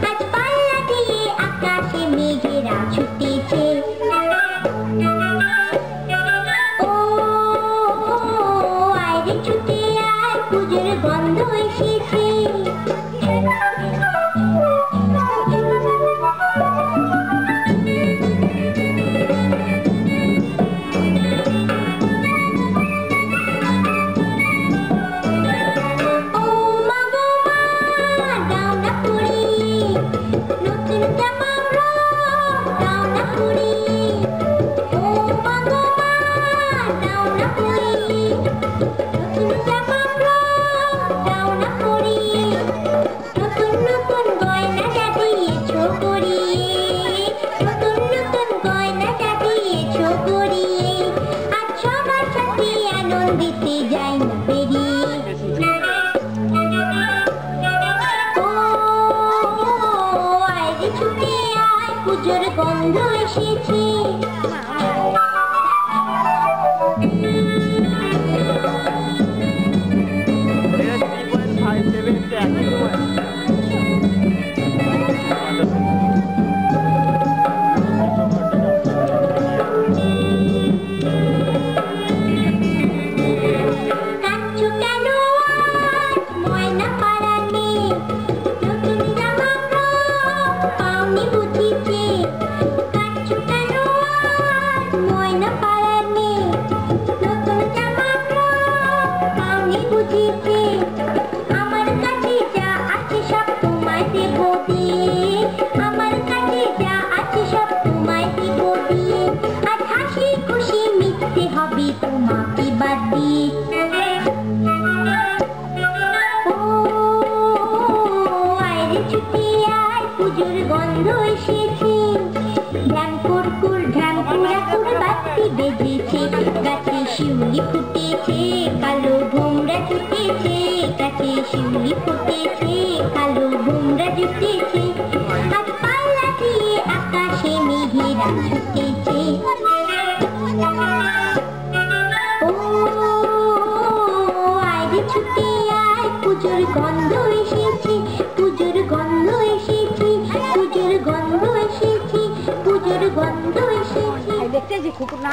আজ পাল্লা দিয়ে আকাশে মেঘেরা ছুটেছে। ও আয়রে ছুটে আয়, পুজোর গন্ধ এসেছে। পুজোর গন্ধ এসেছে। পুজোর গন্ধ এসেছে। ঢ্যাম কুরকুর ঢ্যাম কুরাকুর বাতি বেজেছে। গাছে শিউলি ফুটেছে, কালো ভোমরা জুটেছে। গাছে শিউলি ফুটেছে, কালো ভোমরা জুটেছে। আজ পাল্লা দিয়ে আকাশে মেঘেরা ছুটেছে। ও আয়রে ছুটে আয়, পুজোর গন্ধ এসেছে। পুজোর গন্ধ এসেছে। পুজোর গন্ধ এসেছে। পুজোর গন্ধ এসেছে। দেখতে যে কুকুর না